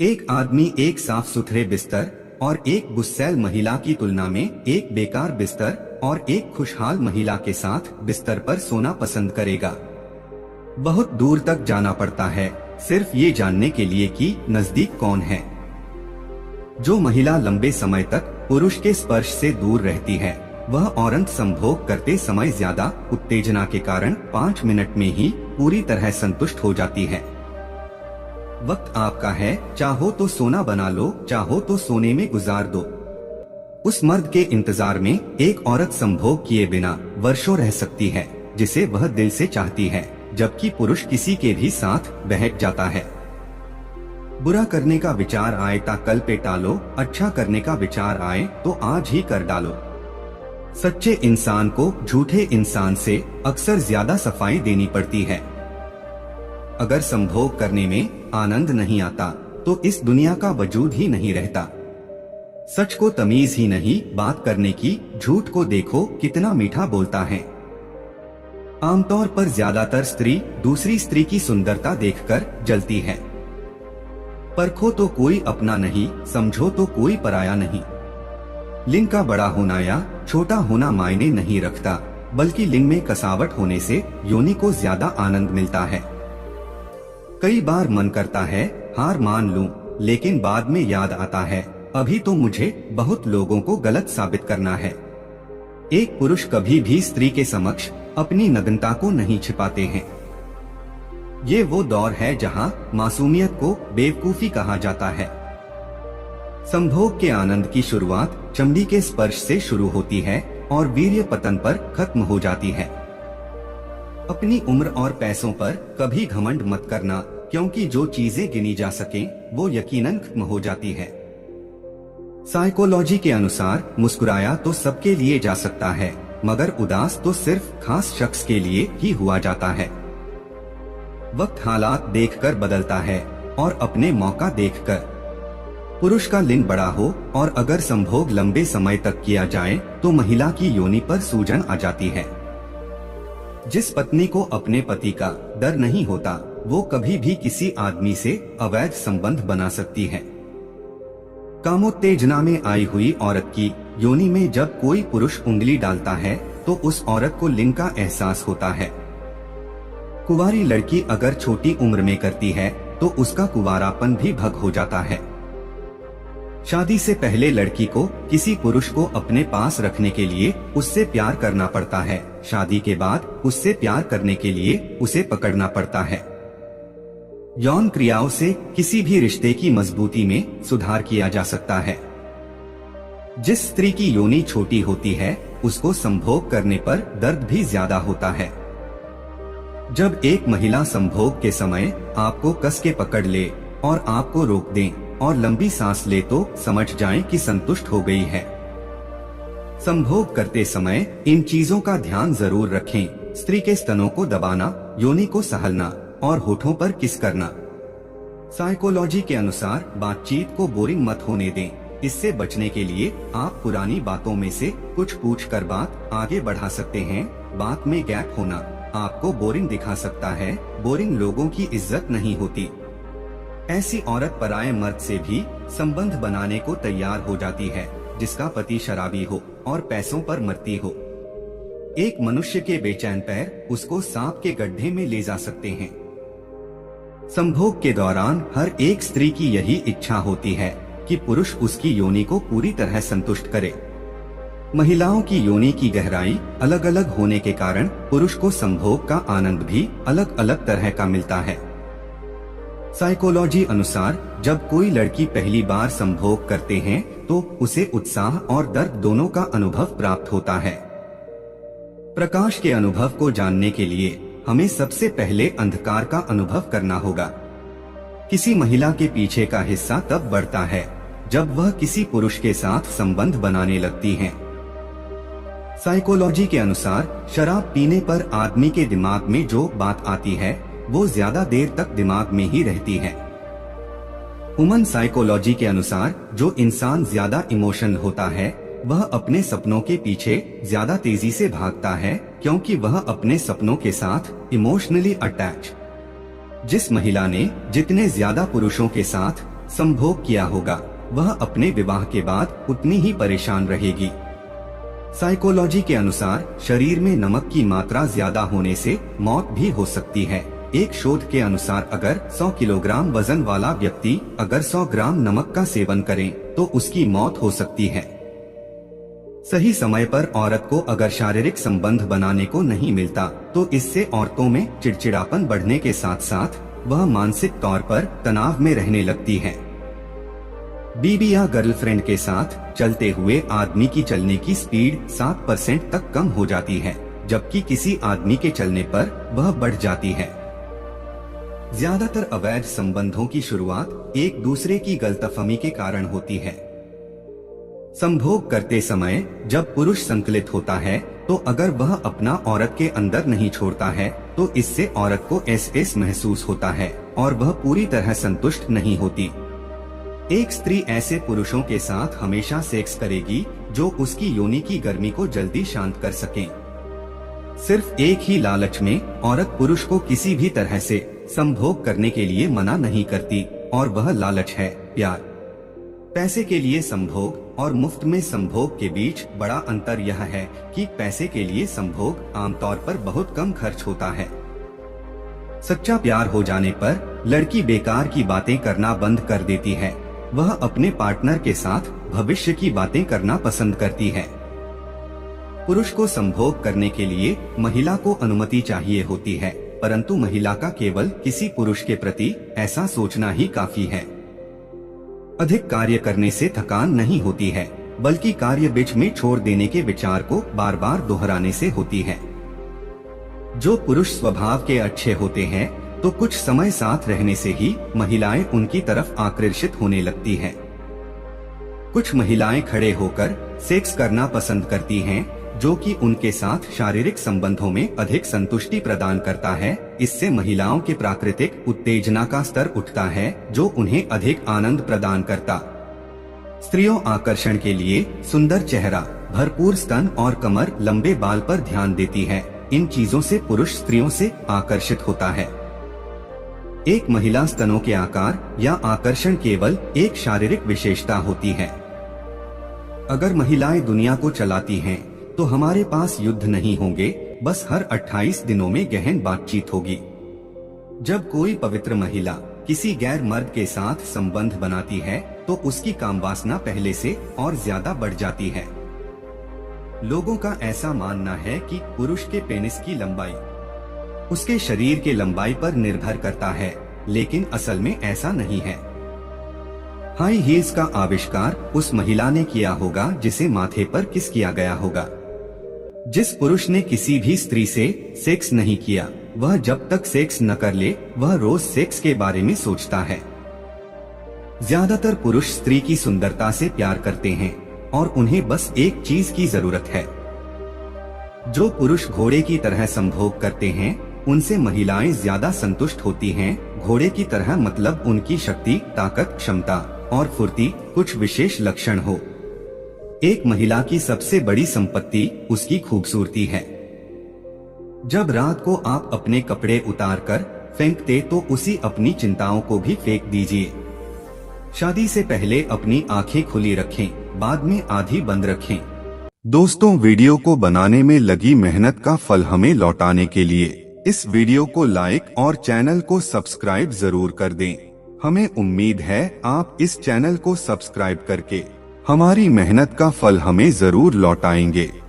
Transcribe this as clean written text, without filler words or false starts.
एक आदमी एक साफ सुथरे बिस्तर और एक गुस्सैल महिला की तुलना में एक बेकार बिस्तर और एक खुशहाल महिला के साथ बिस्तर पर सोना पसंद करेगा। बहुत दूर तक जाना पड़ता है सिर्फ ये जानने के लिए कि नजदीक कौन है। जो महिला लंबे समय तक पुरुष के स्पर्श से दूर रहती है वह औरत संभोग करते समय ज्यादा उत्तेजना के कारण 5 मिनट में ही पूरी तरह संतुष्ट हो जाती है। वक्त आपका है, चाहो तो सोना बना लो, चाहो तो सोने में गुजार दो। उस मर्द के इंतजार में एक औरत संभोग किए बिना वर्षों रह सकती है जिसे वह दिल से चाहती है, जबकि पुरुष किसी के भी साथ बहक जाता है। बुरा करने का विचार आए ता कल पे टालो, अच्छा करने का विचार आए तो आज ही कर डालो। सच्चे इंसान को झूठे इंसान से अक्सर ज्यादा सफाई देनी पड़ती है। अगर संभोग करने में आनंद नहीं आता तो इस दुनिया का वजूद ही नहीं रहता। सच को तमीज ही नहीं बात करने की, झूठ को देखो कितना मीठा बोलता है। आमतौर पर ज्यादातर स्त्री दूसरी स्त्री की सुंदरता देखकर जलती है। परखो तो कोई अपना नहीं, समझो तो कोई पराया नहीं। लिंग का बड़ा होना या छोटा होना मायने नहीं रखता, बल्कि लिंग में कसावट होने से योनि को ज्यादा आनंद मिलता है। कई बार मन करता है हार मान लूं, लेकिन बाद में याद आता है अभी तो मुझे बहुत लोगों को गलत साबित करना है। एक पुरुष कभी भी स्त्री के समक्ष अपनी नग्नता को नहीं छिपाते हैं। ये वो दौर है जहां मासूमियत को बेवकूफी कहा जाता है। संभोग के आनंद की शुरुआत चमड़ी के स्पर्श से शुरू होती है और वीर्य पतन पर खत्म हो जाती है। अपनी उम्र और पैसों पर कभी घमंड मत करना, क्योंकि जो चीजें गिनी जा सकें वो यकीनन खत्म हो जाती है। साइकोलॉजी के अनुसार मुस्कुराया तो सबके लिए जा सकता है, मगर उदास तो सिर्फ खास शख्स के लिए ही हुआ जाता है। वक्त हालात देखकर बदलता है और अपने मौका देखकर। पुरुष का लिंग बड़ा हो और अगर संभोग लंबे समय तक किया जाए तो महिला की योनि पर सूजन आ जाती है। जिस पत्नी को अपने पति का डर नहीं होता वो कभी भी किसी आदमी से अवैध संबंध बना सकती है। कामोत्तेजना में आई औरत की योनि में जब कोई पुरुष उंगली डालता है तो उस औरत को लिंग का एहसास होता है। कुंवारी लड़की अगर छोटी उम्र में करती है तो उसका कुंवारापन भी भंग हो जाता है। शादी से पहले लड़की को किसी पुरुष को अपने पास रखने के लिए उससे प्यार करना पड़ता है। शादी के बाद उससे प्यार करने के लिए उसे पकड़ना पड़ता है। यौन क्रियाओं से किसी भी रिश्ते की मजबूती में सुधार किया जा सकता है। जिस स्त्री की योनि छोटी होती है उसको संभोग करने पर दर्द भी ज्यादा होता है। जब एक महिला संभोग के समय आपको कस के पकड़ ले और आपको रोक दें और लंबी सांस ले तो समझ जाएं कि संतुष्ट हो गई है। संभोग करते समय इन चीजों का ध्यान जरूर रखें। स्त्री के स्तनों को दबाना, योनि को सहलना और होठों पर किस करना। साइकोलॉजी के अनुसार बातचीत को बोरिंग मत होने दें। इससे बचने के लिए आप पुरानी बातों में से कुछ पूछकर बात आगे बढ़ा सकते हैं। बात में गैप होना आपको बोरिंग दिखा सकता है। बोरिंग लोगों की इज्जत नहीं होती। ऐसी औरत पराये मर्द से भी संबंध बनाने को तैयार हो जाती है जिसका पति शराबी हो और पैसों पर मरती हो। एक मनुष्य के बेचैन पैर उसको सांप के गड्ढे में ले जा सकते हैं। संभोग के दौरान हर एक स्त्री की यही इच्छा होती है कि पुरुष उसकी योनि को पूरी तरह संतुष्ट करे। महिलाओं की योनि की गहराई अलग अलग होने के कारण पुरुष को संभोग का आनंद भी अलग अलग तरह का मिलता है। साइकोलॉजी अनुसार जब कोई लड़की पहली बार संभोग करते हैं तो उसे उत्साह और दर्द दोनों का अनुभव प्राप्त होता है। प्रकाश के अनुभव को जानने के लिए हमें सबसे पहले अंधकार का अनुभव करना होगा। किसी महिला के पीछे का हिस्सा तब बढ़ता है जब वह किसी पुरुष के साथ संबंध बनाने लगती है। साइकोलॉजी के अनुसार शराब पीने पर आदमी के दिमाग में जो बात आती है वो ज्यादा देर तक दिमाग में ही रहती है। ह्यूमन साइकोलॉजी के अनुसार जो इंसान ज्यादा इमोशनल होता है वह अपने सपनों के पीछे ज्यादा तेजी से भागता है, क्योंकि वह अपने सपनों के साथ इमोशनली अटैच। जिस महिला ने जितने ज्यादा पुरुषों के साथ संभोग किया होगा, वह अपने विवाह के बाद उतनी ही परेशान रहेगी। साइकोलॉजी के अनुसार शरीर में नमक की मात्रा ज्यादा होने से मौत भी हो सकती है। एक शोध के अनुसार अगर 100 किलोग्राम वजन वाला व्यक्ति अगर 100 ग्राम नमक का सेवन करे तो उसकी मौत हो सकती है। सही समय पर औरत को अगर शारीरिक संबंध बनाने को नहीं मिलता तो इससे औरतों में चिड़चिड़ापन बढ़ने के साथ साथ वह मानसिक तौर पर तनाव में रहने लगती है। बीवी या गर्लफ्रेंड के साथ चलते हुए आदमी की चलने की स्पीड 7% तक कम हो जाती है, जबकि किसी आदमी के चलने पर वह बढ़ जाती है। ज्यादातर अवैध संबंधों की शुरुआत एक दूसरे की गलतफहमी के कारण होती है। संभोग करते समय जब पुरुष संकलित होता है तो अगर वह अपना औरत के अंदर नहीं छोड़ता है तो इससे औरत को ऐसा महसूस होता है और वह पूरी तरह संतुष्ट नहीं होती। एक स्त्री ऐसे पुरुषों के साथ हमेशा सेक्स करेगी जो उसकी योनि की गर्मी को जल्दी शांत कर सकें। सिर्फ एक ही लालच में औरत पुरुष को किसी भी तरह से संभोग करने के लिए मना नहीं करती और वह लालच है प्यार। पैसे के लिए संभोग और मुफ्त में संभोग के बीच बड़ा अंतर यह है कि पैसे के लिए संभोग आमतौर पर बहुत कम खर्च होता है। सच्चा प्यार हो जाने पर लड़की बेकार की बातें करना बंद कर देती है, वह अपने पार्टनर के साथ भविष्य की बातें करना पसंद करती है। पुरुष को संभोग करने के लिए महिला को अनुमति चाहिए होती है, परंतु महिला का केवल किसी पुरुष के प्रति ऐसा सोचना ही काफी है। अधिक कार्य करने से थकान नहीं होती है, बल्कि कार्य बीच में छोड़ देने के विचार को बार बार दोहराने से होती है। जो पुरुष स्वभाव के अच्छे होते हैं तो कुछ समय साथ रहने से ही महिलाएं उनकी तरफ आकर्षित होने लगती हैं। कुछ महिलाएं खड़े होकर सेक्स करना पसंद करती हैं, जो कि उनके साथ शारीरिक संबंधों में अधिक संतुष्टि प्रदान करता है। इससे महिलाओं के प्राकृतिक उत्तेजना का स्तर उठता है, जो उन्हें अधिक आनंद प्रदान करता। स्त्रियों आकर्षण के लिए सुंदर चेहरा, भरपूर स्तन और कमर, लंबे बाल पर ध्यान देती है। इन चीजों से पुरुष स्त्रियों से आकर्षित होता है। एक महिला स्तनों के आकार या आकर्षण केवल एक शारीरिक विशेषता होती है। अगर महिलाएं दुनिया को चलाती हैं, तो हमारे पास युद्ध नहीं होंगे, बस हर 28 दिनों में गहन बातचीत होगी। जब कोई पवित्र महिला किसी गैर मर्द के साथ संबंध बनाती है तो उसकी कामवासना पहले से और ज्यादा बढ़ जाती है। लोगों का ऐसा मानना है कि पुरुष के पेनिस की लंबाई उसके शरीर के लंबाई पर निर्भर करता है, लेकिन असल में ऐसा नहीं है। हाई हील्स का आविष्कार उस महिला ने किया होगा जिसे माथे पर किस किया गया होगा। जिस पुरुष ने किसी भी स्त्री से सेक्स नहीं किया, वह जब तक सेक्स न कर ले वह रोज सेक्स के बारे में सोचता है। ज्यादातर पुरुष स्त्री की सुंदरता से प्यार करते हैं और उन्हें बस एक चीज की जरूरत है। जो पुरुष घोड़े की तरह संभोग करते हैं उनसे महिलाएं ज्यादा संतुष्ट होती हैं। घोड़े की तरह मतलब उनकी शक्ति, ताकत, क्षमता और फुर्ती कुछ विशेष लक्षण हो। एक महिला की सबसे बड़ी संपत्ति उसकी खूबसूरती है। जब रात को आप अपने कपड़े उतारकर फेंकते तो उसी अपनी चिंताओं को भी फेंक दीजिए। शादी से पहले अपनी आंखें खुली रखें, बाद में आधी बंद रखें। दोस्तों, वीडियो को बनाने में लगी मेहनत का फल हमें लौटाने के लिए इस वीडियो को लाइक और चैनल को सब्सक्राइब जरूर कर दें। हमें उम्मीद है आप इस चैनल को सब्सक्राइब करके हमारी मेहनत का फल हमें जरूर लौटाएंगे।